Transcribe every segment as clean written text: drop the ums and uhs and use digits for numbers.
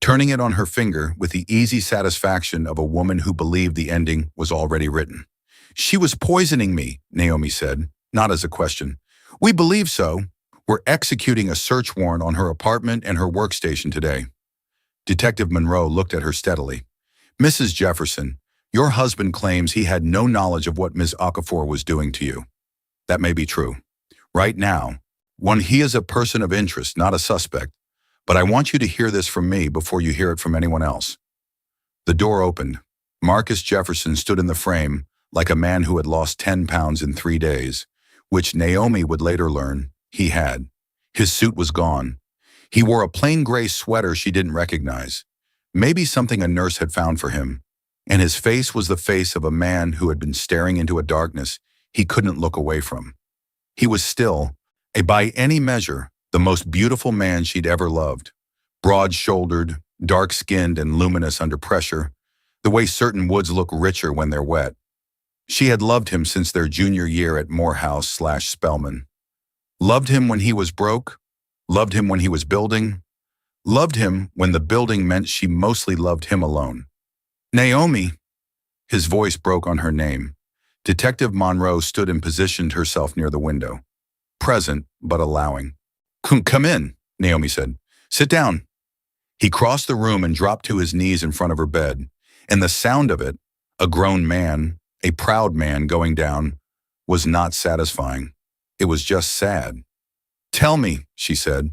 turning it on her finger with the easy satisfaction of a woman who believed the ending was already written. "She was poisoning me," Naomi said, not as a question. "We believe so. We're executing a search warrant on her apartment and her workstation today." Detective Monroe looked at her steadily. "Mrs. Jefferson, your husband claims he had no knowledge of what Ms. Okafor was doing to you. That may be true. Right now, he is a person of interest, not a suspect. But I want you to hear this from me before you hear it from anyone else." The door opened. Marcus Jefferson stood in the frame like a man who had lost 10 pounds in 3 days, which Naomi would later learn he had. His suit was gone. He wore a plain gray sweater she didn't recognize, maybe something a nurse had found for him, and his face was the face of a man who had been staring into a darkness he couldn't look away from. He was still, by any measure, the most beautiful man she'd ever loved. Broad-shouldered, dark-skinned, and luminous under pressure, the way certain woods look richer when they're wet. She had loved him since their junior year at Morehouse/Spelman. Loved him when he was broke, loved him when he was building, loved him when the building meant she mostly loved him alone. "Naomi!" His voice broke on her name. Detective Monroe stood and positioned herself near the window. Present, but allowing. "Come in," Naomi said. "Sit down." He crossed the room and dropped to his knees in front of her bed, and the sound of it, a grown man, a proud man going down, was not satisfying. It was just sad. "Tell me," she said.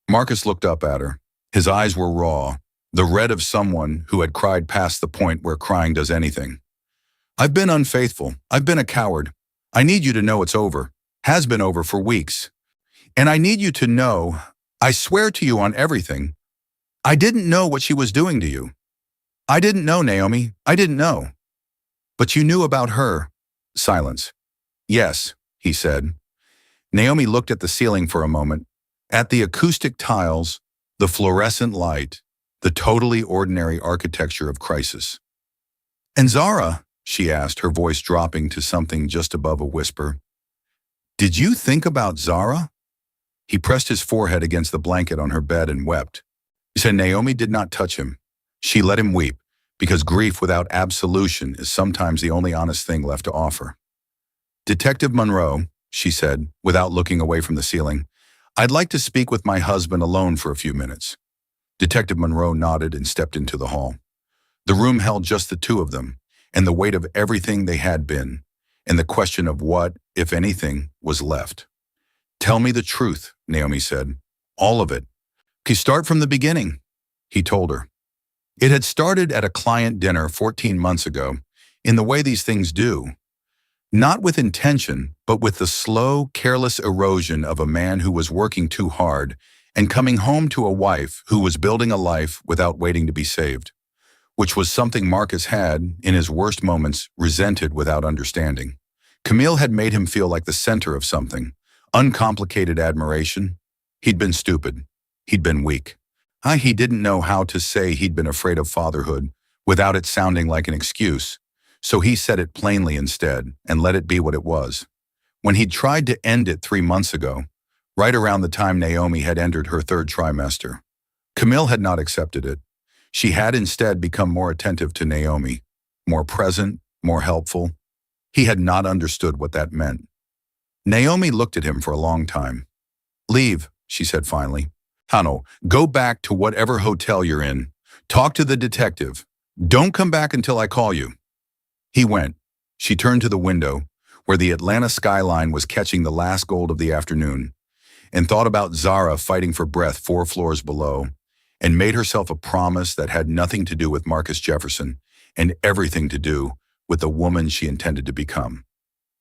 Marcus looked up at her. His eyes were raw, the red of someone who had cried past the point where crying does anything. "I've been unfaithful. I've been a coward. I need you to know it's over. Has been over for weeks. And I need you to know, I swear to you on everything, I didn't know what she was doing to you. I didn't know, Naomi. I didn't know." "But you knew about her." Silence. "Yes," he said. Naomi looked at the ceiling for a moment, at the acoustic tiles, the fluorescent light, the totally ordinary architecture of Crisis. "And Zara," she asked, her voice dropping to something just above a whisper, "did you think about Zara?" He pressed his forehead against the blanket on her bed and wept. He said Naomi did not touch him. She let him weep, because grief without absolution is sometimes the only honest thing left to offer. "Detective Monroe," she said, without looking away from the ceiling, "I'd like to speak with my husband alone for a few minutes." Detective Monroe nodded and stepped into the hall. The room held just the two of them, and the weight of everything they had been, and the question of what, if anything, was left. "Tell me the truth," Naomi said. "All of it." "Can you start from the beginning?" He told her. It had started at a client dinner 14 months ago, in the way these things do. Not with intention, but with the slow, careless erosion of a man who was working too hard and coming home to a wife who was building a life without waiting to be saved, which was something Marcus had, in his worst moments, resented without understanding. Camille had made him feel like the center of something, uncomplicated admiration. He'd been stupid. He'd been weak. He didn't know how to say he'd been afraid of fatherhood without it sounding like an excuse, so he said it plainly instead and let it be what it was. When he'd tried to end it 3 months ago, right around the time Naomi had entered her 3rd trimester, Camille had not accepted it. She had instead become more attentive to Naomi, more present, more helpful. He had not understood what that meant. Naomi looked at him for a long time. "Leave," she said finally. "Hano, go back to whatever hotel you're in. Talk to the detective. Don't come back until I call you." He went. She turned to the window, where the Atlanta skyline was catching the last gold of the afternoon, and thought about Zara fighting for breath 4 floors below, and made herself a promise that had nothing to do with Marcus Jefferson and everything to do with the woman she intended to become.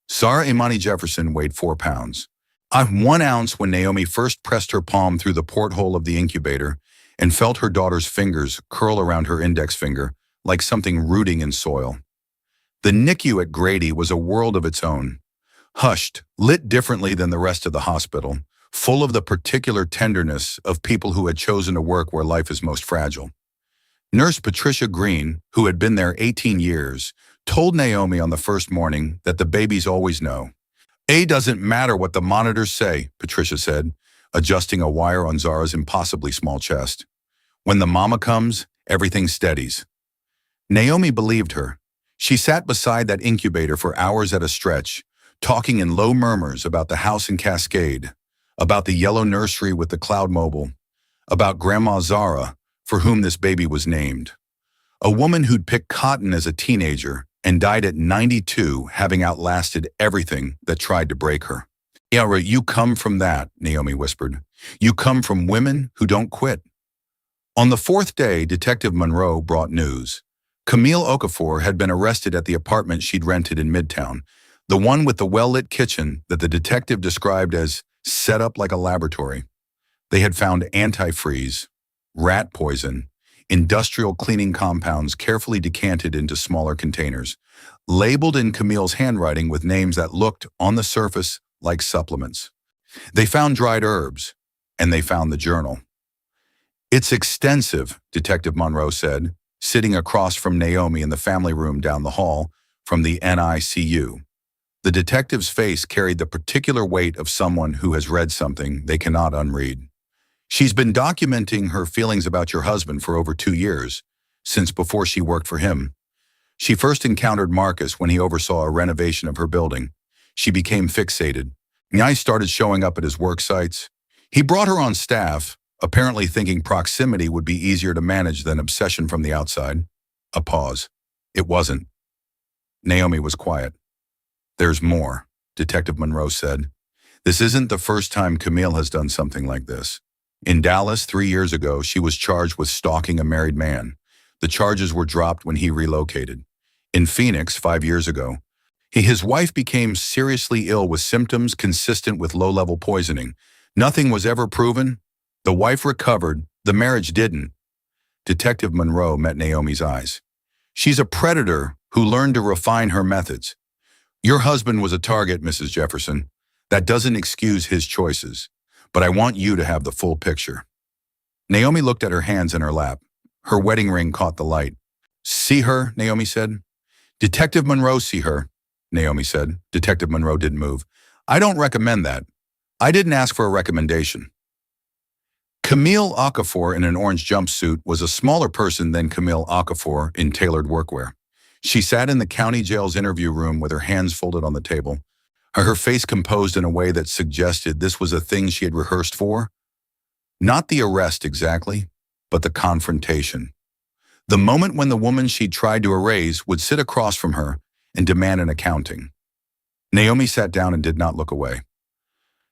Zara Imani Jefferson weighed 4 pounds. 1 ounce when Naomi first pressed her palm through the porthole of the incubator and felt her daughter's fingers curl around her index finger like something rooting in soil. The NICU at Grady was a world of its own, hushed, lit differently than the rest of the hospital, full of the particular tenderness of people who had chosen to work where life is most fragile. Nurse Patricia Green, who had been there 18 years, told Naomi on the first morning that the babies always know. "It doesn't matter what the monitors say," Patricia said, adjusting a wire on Zara's impossibly small chest. When the mama comes, everything steadies. Naomi believed her. She sat beside that incubator for hours at a stretch, talking in low murmurs about the house in Cascade, about the yellow nursery with the cloud mobile, about Grandma Zara, for whom this baby was named. A woman who'd picked cotton as a teenager and died at 92, having outlasted everything that tried to break her. Yara, you come from that, Naomi whispered. You come from women who don't quit. On the fourth day, Detective Monroe brought news. Camille Okafor had been arrested at the apartment she'd rented in Midtown, the one with the well-lit kitchen that the detective described as set up like a laboratory. They had found antifreeze, rat poison, industrial cleaning compounds carefully decanted into smaller containers, labeled in Camille's handwriting with names that looked, on the surface, like supplements. They found dried herbs, and they found the journal. It's extensive, Detective Monroe said, sitting across from Naomi in the family room down the hall from the NICU. The detective's face carried the particular weight of someone who has read something they cannot unread. She's been documenting her feelings about your husband for over 2 years, since before she worked for him. She first encountered Marcus when he oversaw a renovation of her building. She became fixated. Nye started showing up at his work sites. He brought her on staff, apparently thinking proximity would be easier to manage than obsession from the outside. A pause. It wasn't. Naomi was quiet. There's more, Detective Monroe said. This isn't the first time Camille has done something like this. In Dallas 3 years ago, she was charged with stalking a married man. The charges were dropped when he relocated. In Phoenix 5 years ago, his wife became seriously ill with symptoms consistent with low-level poisoning. Nothing was ever proven. The wife recovered. The marriage didn't. Detective Monroe met Naomi's eyes. She's a predator who learned to refine her methods. Your husband was a target, Mrs. Jefferson. That doesn't excuse his choices. But I want you to have the full picture. Naomi looked at her hands in her lap. Her wedding ring caught the light. See her, Naomi said. Detective Monroe, see her, Naomi said. Detective Monroe didn't move. I don't recommend that. I didn't ask for a recommendation. Camille Okafor in an orange jumpsuit was a smaller person than Camille Okafor in tailored workwear. She sat in the county jail's interview room with her hands folded on the table, her face composed in a way that suggested this was a thing she had rehearsed for. Not the arrest exactly, but the confrontation. The moment when the woman she'd tried to erase would sit across from her and demand an accounting. Naomi sat down and did not look away.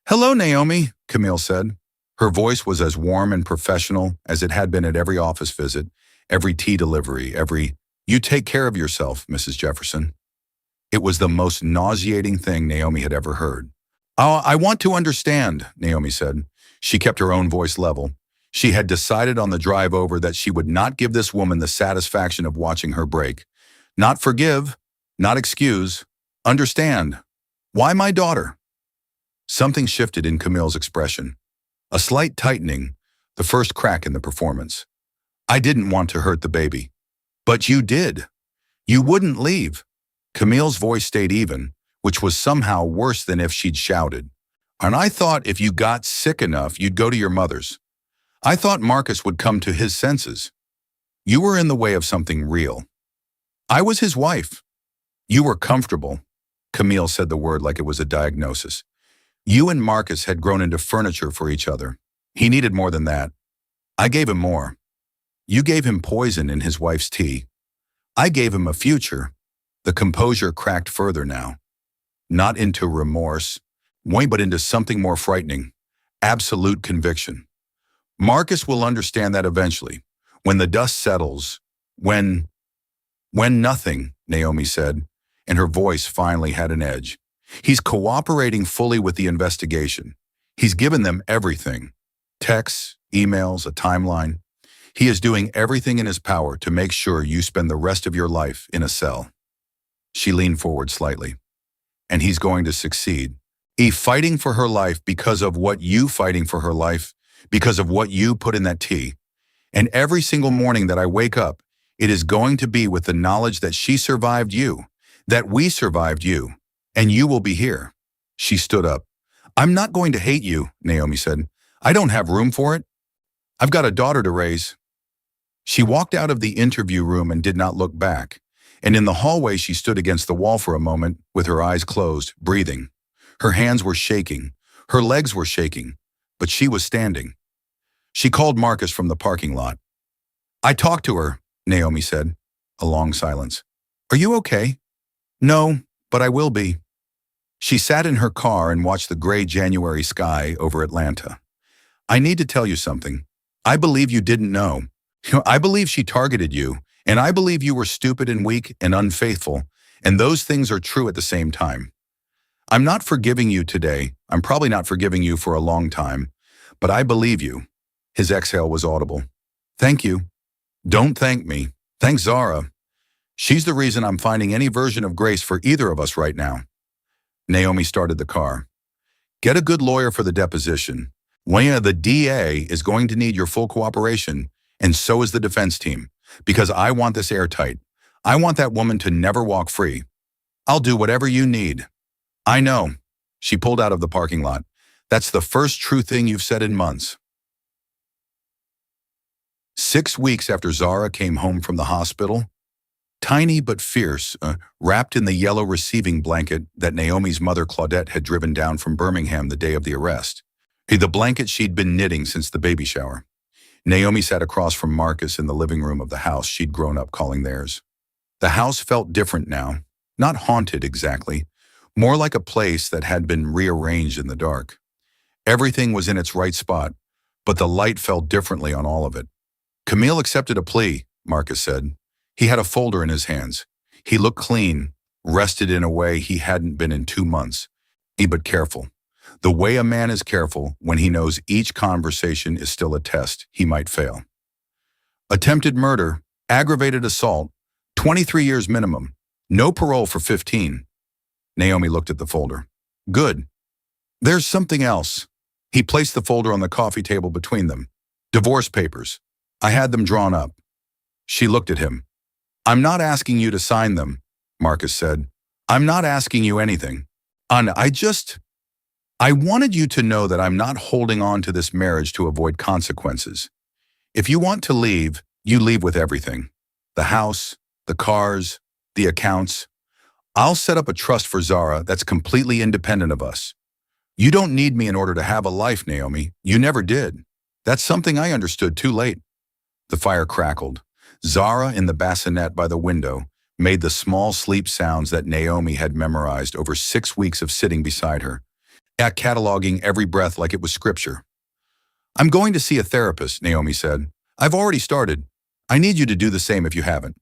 Hello, Naomi, Camille said. Her voice was as warm and professional as it had been at every office visit, every tea delivery, every, you take care of yourself, Mrs. Jefferson. It was the most nauseating thing Naomi had ever heard. Oh, I want to understand, Naomi said. She kept her own voice level. She had decided on the drive over that she would not give this woman the satisfaction of watching her break. Not forgive, not excuse, understand. Why my daughter? Something shifted in Camille's expression. A slight tightening, the first crack in the performance. I didn't want to hurt the baby. But you did. You wouldn't leave. Camille's voice stayed even, which was somehow worse than if she'd shouted. And I thought if you got sick enough, you'd go to your mother's. I thought Marcus would come to his senses. You were in the way of something real. I was his wife. You were comfortable. Camille said the word like it was a diagnosis. You and Marcus had grown into furniture for each other. He needed more than that. I gave him more. You gave him poison in his wife's tea. I gave him a future. The composure cracked further now. Not into remorse, but into something more frightening. Absolute conviction. Marcus will understand that eventually. When the dust settles. When nothing, Naomi said, and her voice finally had an edge. He's cooperating fully with the investigation. He's given them everything. Texts, emails, a timeline. He is doing everything in his power to make sure you spend the rest of your life in a cell. She leaned forward slightly. And he's going to succeed. He's fighting for her life because of what you fighting for her life, because of what you put in that tea. And every single morning that I wake up, it is going to be with the knowledge that she survived you, that we survived you, and you will be here. She stood up. I'm not going to hate you, Naomi said. I don't have room for it. I've got a daughter to raise. She walked out of the interview room and did not look back. And in the hallway, she stood against the wall for a moment, with her eyes closed, breathing. Her hands were shaking. Her legs were shaking. But she was standing. She called Marcus from the parking lot. "I talked to her," Naomi said. A long silence. "Are you okay?" "No, but I will be." She sat in her car and watched the gray January sky over Atlanta. "I need to tell you something. I believe you didn't know. I believe she targeted you, and I believe you were stupid and weak and unfaithful, and those things are true at the same time. I'm not forgiving you today. I'm probably not forgiving you for a long time, but I believe you." His exhale was audible. "Thank you." "Don't thank me. Thank Zara. She's the reason I'm finding any version of grace for either of us right now." Naomi started the car. "Get a good lawyer for the deposition. The DA is going to need your full cooperation, and so is the defense team, because I want this airtight. I want that woman to never walk free. I'll do whatever you need." "I know." She pulled out of the parking lot. "That's the first true thing you've said in months." 6 weeks after Zara came home from the hospital, tiny but fierce, wrapped in the yellow receiving blanket that Naomi's mother Claudette had driven down from Birmingham the day of the arrest, the blanket she'd been knitting since the baby shower. Naomi sat across from Marcus in the living room of the house she'd grown up calling theirs. The house felt different now, not haunted exactly, more like a place that had been rearranged in the dark. Everything was in its right spot, but the light fell differently on all of it. "Camille accepted a plea," Marcus said. He had a folder in his hands. He looked clean, rested in a way he hadn't been in 2 months. But careful. The way a man is careful when he knows each conversation is still a test he might fail. "Attempted murder, aggravated assault, 23 years minimum, no parole for 15. Naomi looked at the folder. "Good. There's something else." He placed the folder on the coffee table between them. "Divorce papers. I had them drawn up." She looked at him. "I'm not asking you to sign them," Marcus said. "I'm not asking you anything. I wanted you to know that I'm not holding on to this marriage to avoid consequences. If you want to leave, you leave with everything. The house, the cars, the accounts. I'll set up a trust for Zara that's completely independent of us. You don't need me in order to have a life, Naomi. You never did. That's something I understood too late." The fire crackled. Zara, in the bassinet by the window, made the small sleep sounds that Naomi had memorized over 6 weeks of sitting beside her, cataloging every breath like it was scripture. "I'm going to see a therapist," Naomi said. "I've already started. I need you to do the same if you haven't."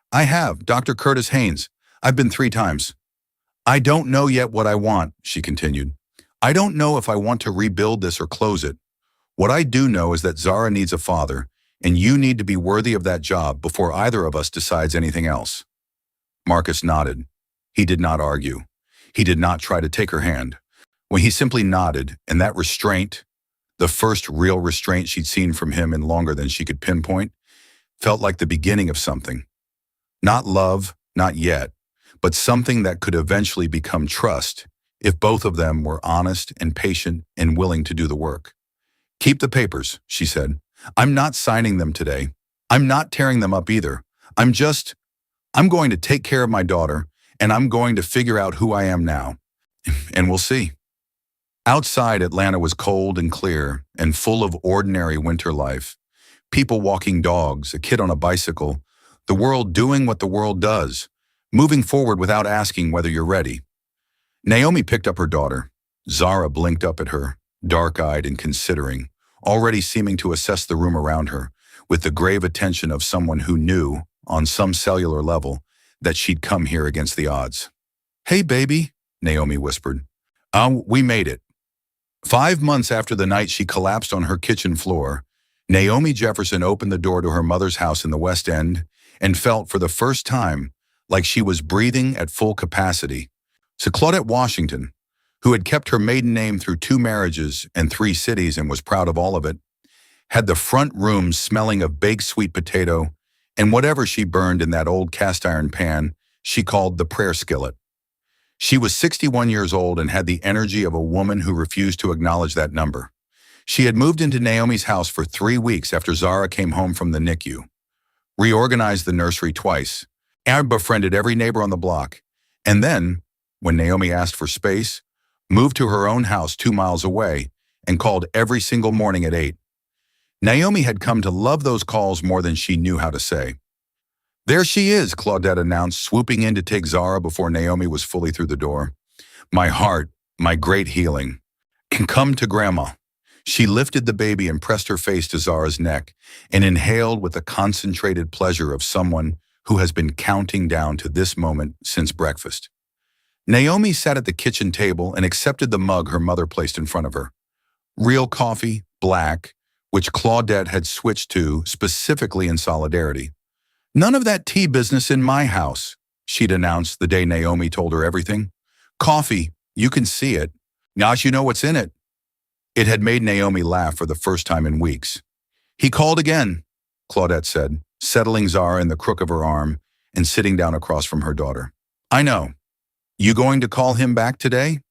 "I have, Dr. Curtis Haynes. I've been 3 times. "I don't know yet what I want," she continued. "I don't know if I want to rebuild this or close it. What I do know is that Zara needs a father, and you need to be worthy of that job before either of us decides anything else." Marcus nodded. He did not argue. He did not try to take her hand. When he simply nodded, and that restraint, the first real restraint she'd seen from him in longer than she could pinpoint, felt like the beginning of something. Not love, not yet, but something that could eventually become trust if both of them were honest and patient and willing to do the work. "Keep the papers," she said. "I'm not signing them today. I'm not tearing them up either. I'm going to take care of my daughter, and I'm going to figure out who I am now. And we'll see." Outside, Atlanta was cold and clear and full of ordinary winter life. People walking dogs, a kid on a bicycle, the world doing what the world does, moving forward without asking whether you're ready. Naomi picked up her daughter. Zara blinked up at her, dark-eyed and considering, already seeming to assess the room around her, with the grave attention of someone who knew, on some cellular level, that she'd come here against the odds. "Hey, baby," Naomi whispered. We made it." 5 months after the night she collapsed on her kitchen floor, Naomi Jefferson opened the door to her mother's house in the West End and felt for the first time like she was breathing at full capacity. So Claudette Washington, who had kept her maiden name through 2 marriages and 3 cities and was proud of all of it, had the front room smelling of baked sweet potato and whatever she burned in that old cast iron pan she called the prayer skillet. She was 61 years old and had the energy of a woman who refused to acknowledge that number. She had moved into Naomi's house for 3 weeks after Zara came home from the NICU. reorganized the nursery twice, and befriended every neighbor on the block. And then, when Naomi asked for space, moved to her own house 2 miles away and called every single morning at 8. Naomi had come to love those calls more than she knew how to say. "There she is," Claudette announced, swooping in to take Zara before Naomi was fully through the door. "My heart, my great healing. Come to Grandma." She lifted the baby and pressed her face to Zara's neck and inhaled with the concentrated pleasure of someone who has been counting down to this moment since breakfast. Naomi sat at the kitchen table and accepted the mug her mother placed in front of her. Real coffee, black, which Claudette had switched to specifically in solidarity. "None of that tea business in my house," she'd announced the day Naomi told her everything. "Coffee, you can see it. Now you know what's in it." It had made Naomi laugh for the first time in weeks. "He called again," Claudette said, settling Zara in the crook of her arm and sitting down across from her daughter. "I know. You going to call him back today?"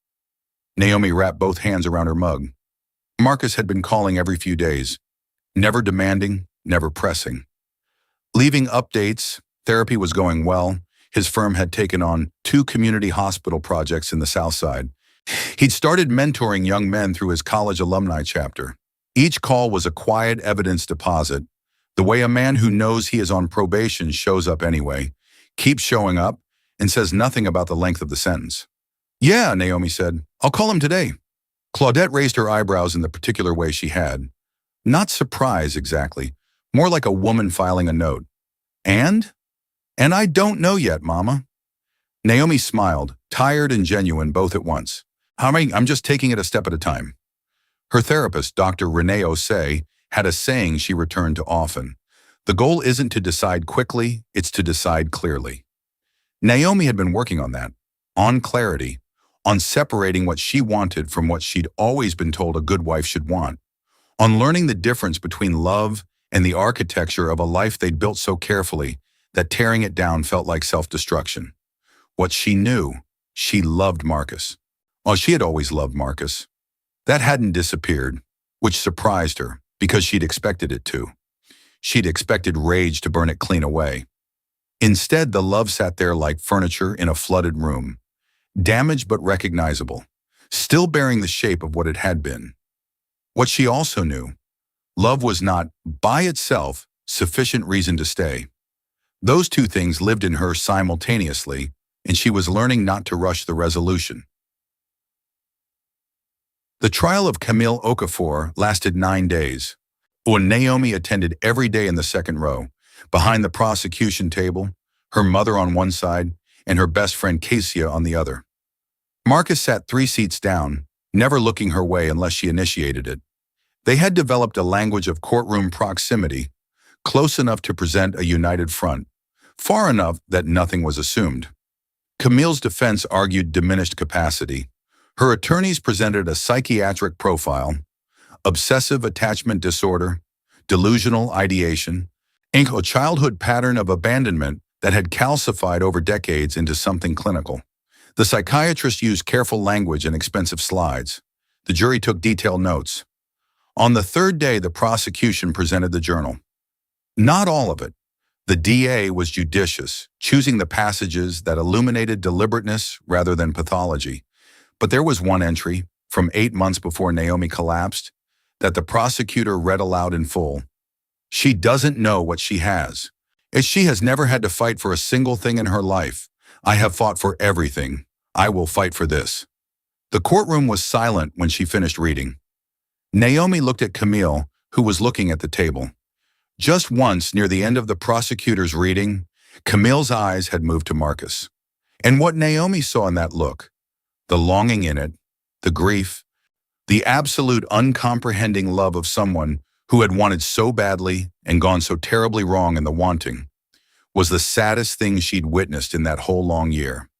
Naomi wrapped both hands around her mug. Marcus had been calling every few days, never demanding, never pressing. Leaving updates, therapy was going well. His firm had taken on 2 community hospital projects in the South Side. He'd started mentoring young men through his college alumni chapter. Each call was a quiet evidence deposit, the way a man who knows he is on probation shows up anyway, keeps showing up, and says nothing about the length of the sentence. "Yeah," Naomi said, "I'll call him today." Claudette raised her eyebrows in the particular way she had. Not surprise, exactly. More like a woman filing a note. And I don't know yet, Mama." Naomi smiled, tired and genuine both at once. "I'm just taking it a step at a time." Her therapist, Dr. Renee Osei, had a saying she returned to often. The goal isn't to decide quickly, it's to decide clearly. Naomi had been working on that, on clarity, on separating what she wanted from what she'd always been told a good wife should want, on learning the difference between love and the architecture of a life they'd built so carefully that tearing it down felt like self-destruction. What she knew, she loved Marcus. Well, she had always loved Marcus. That hadn't disappeared, which surprised her because she'd expected it to. She'd expected rage to burn it clean away. Instead, the love sat there like furniture in a flooded room, damaged but recognizable, still bearing the shape of what it had been. What she also knew, love was not, by itself, sufficient reason to stay. Those 2 things lived in her simultaneously, and she was learning not to rush the resolution. The trial of Camille Okafor lasted 9 days, when Naomi attended every day in the second row, behind the prosecution table, her mother on one side, and her best friend Cassia on the other. Marcus sat 3 seats down, never looking her way unless she initiated it. They had developed a language of courtroom proximity, close enough to present a united front, far enough that nothing was assumed. Camille's defense argued diminished capacity. Her attorneys presented a psychiatric profile, obsessive attachment disorder, delusional ideation, and a childhood pattern of abandonment that had calcified over decades into something clinical. The psychiatrist used careful language and expensive slides. The jury took detailed notes. On the 3rd day, the prosecution presented the journal. Not all of it. The DA was judicious, choosing the passages that illuminated deliberateness rather than pathology. But there was one entry, from 8 months before Naomi collapsed, that the prosecutor read aloud in full. "She doesn't know what she has. As she has never had to fight for a single thing in her life. I have fought for everything. I will fight for this." The courtroom was silent when she finished reading. Naomi looked at Camille, who was looking at the table. Just once, near the end of the prosecutor's reading, Camille's eyes had moved to Marcus. And what Naomi saw in that look, the longing in it, the grief, the absolute uncomprehending love of someone who had wanted so badly and gone so terribly wrong in the wanting, was the saddest thing she'd witnessed in that whole long year.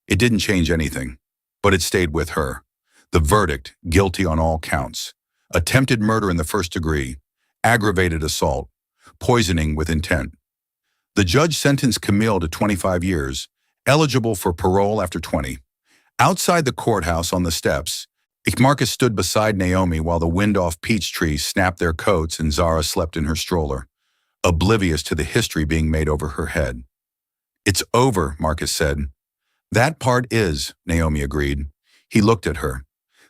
It didn't change anything, but it stayed with her. The verdict, guilty on all counts. Attempted murder in the 1st degree, aggravated assault, poisoning with intent. The judge sentenced Camille to 25 years, eligible for parole after 20. Outside the courthouse on the steps, Marcus stood beside Naomi while the wind-off peach trees snapped their coats and Zara slept in her stroller. oblivious to the history being made over her head. "It's over," Marcus said. "That part is," Naomi agreed. He looked at her.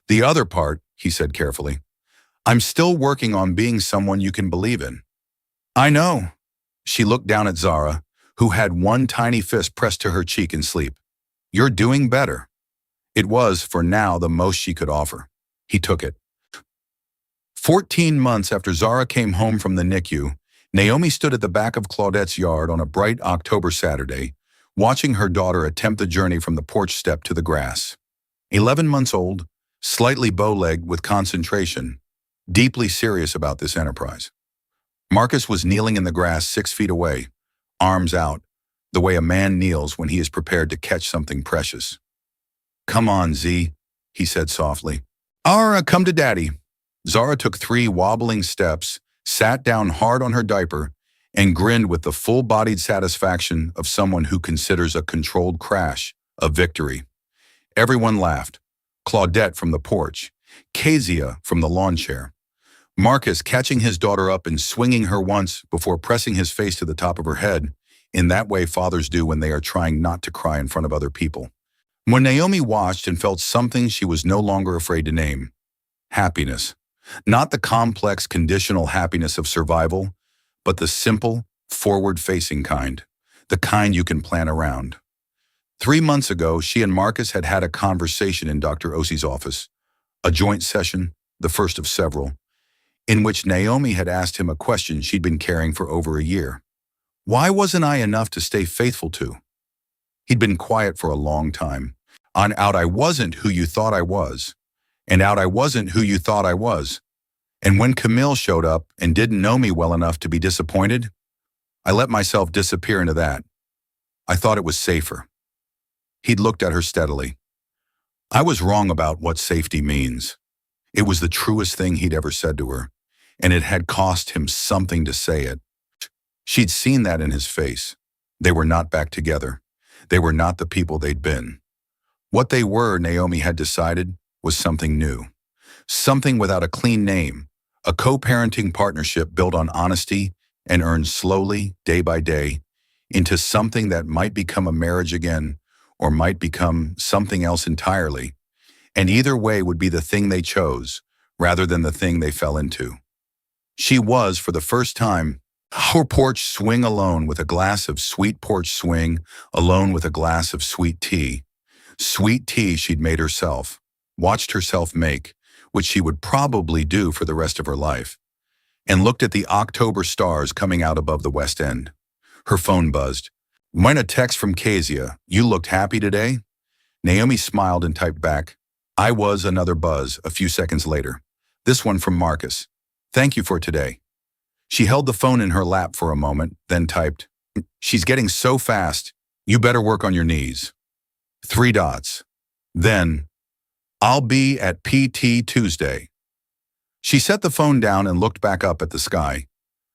"The other part," he said carefully, "I'm still working on being someone you can believe in." "I know." She looked down at Zara, who had one tiny fist pressed to her cheek in sleep. "You're doing better." It was, for now, the most she could offer. He took it. 14 months after Zara came home from the NICU, Naomi stood at the back of Claudette's yard on a bright October Saturday, watching her daughter attempt the journey from the porch step to the grass. 11 months old, slightly bow-legged with concentration, deeply serious about this enterprise. Marcus was kneeling in the grass 6 feet away, arms out, the way a man kneels when he is prepared to catch something precious. "Come on, Z," he said softly. "Ara, come to Daddy." Zara took 3 wobbling steps, sat down hard on her diaper, and grinned with the full-bodied satisfaction of someone who considers a controlled crash a victory. Everyone laughed. Claudette from the porch, Kezia from the lawn chair, Marcus catching his daughter up and swinging her once before pressing his face to the top of her head, in that way fathers do when they are trying not to cry in front of other people. When Naomi watched and felt something she was no longer afraid to name: happiness. Not the complex, conditional happiness of survival, but the simple, forward-facing kind, the kind you can plan around. 3 months ago, she and Marcus had had a conversation in Dr. Osi's office, a joint session, the first of several, in which Naomi had asked him a question she'd been carrying for over a year. Why wasn't I enough to stay faithful to? He'd been quiet for a long time. On out I wasn't who you thought I was, and out I wasn't who you thought I was. And when Camille showed up and didn't know me well enough to be disappointed, I let myself disappear into that. I thought it was safer. He'd looked at her steadily. I was wrong about what safety means. It was the truest thing he'd ever said to her, and it had cost him something to say it. She'd seen that in his face. They were not back together. They were not the people they'd been. What they were, Naomi had decided, was something new. Something without a clean name, a co-parenting partnership built on honesty and earned slowly, day by day, into something that might become a marriage again, or might become something else entirely. And either way would be the thing they chose, rather than the thing they fell into. She was, for the first time, her porch swing alone with a glass of sweet porch swing, alone with a glass of sweet tea. Sweet tea she'd made herself, watched herself make, which she would probably do for the rest of her life, and looked at the October stars coming out above the West End. Her phone buzzed. When a text from Kezia, "You looked happy today?" Naomi smiled and typed back, "I was," another buzz a few seconds later. This one from Marcus. "Thank you for today." She held the phone in her lap for a moment, then typed, "She's getting so fast, you better work on your knees." 3 dots. Then, "I'll be at PT Tuesday." She set the phone down and looked back up at the sky.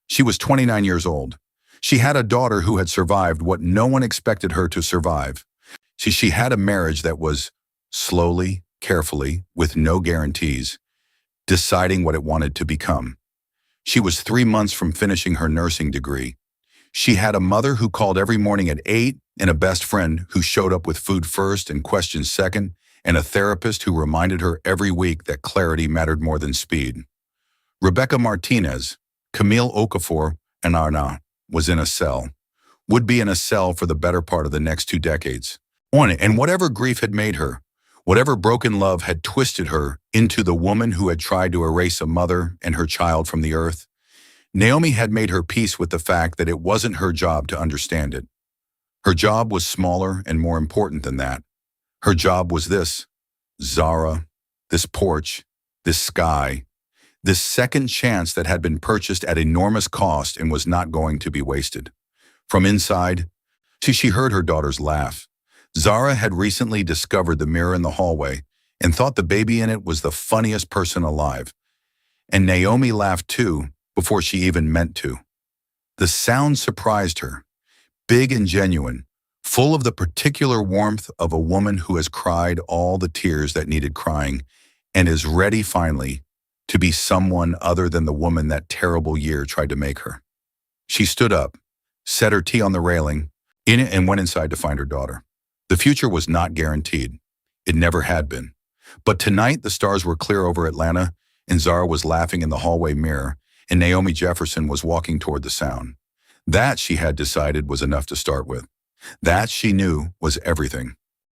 She was 29 years old. She had a daughter who had survived what no one expected her to survive. She had a marriage that was, slowly, carefully, with no guarantees, deciding what it wanted to become. She was 3 months from finishing her nursing degree. She had a mother who called every morning at 8, and a best friend who showed up with food first and questions second, and a therapist who reminded her every week that clarity mattered more than speed. Rebecca Martinez, Camille Okafor, and Arna was in a cell, would be in a cell for the better part of the next 2 decades. And whatever grief had made her, whatever broken love had twisted her into the woman who had tried to erase a mother and her child from the earth, Naomi had made her peace with the fact that it wasn't her job to understand it. Her job was smaller and more important than that. Her job was this: Zara, this porch, this sky, this second chance that had been purchased at enormous cost and was not going to be wasted. From inside, she heard her daughter's laugh. Zara had recently discovered the mirror in the hallway and thought the baby in it was the funniest person alive. And Naomi laughed too, before she even meant to. The sound surprised her, big and genuine, full of the particular warmth of a woman who has cried all the tears that needed crying and is ready finally to be someone other than the woman that terrible year tried to make her. She stood up, set her tea on the railing, and went inside to find her daughter. The future was not guaranteed. It never had been. But tonight the stars were clear over Atlanta, and Zara was laughing in the hallway mirror, and Naomi Jefferson was walking toward the sound. That, she had decided, was enough to start with. That, she knew, was everything.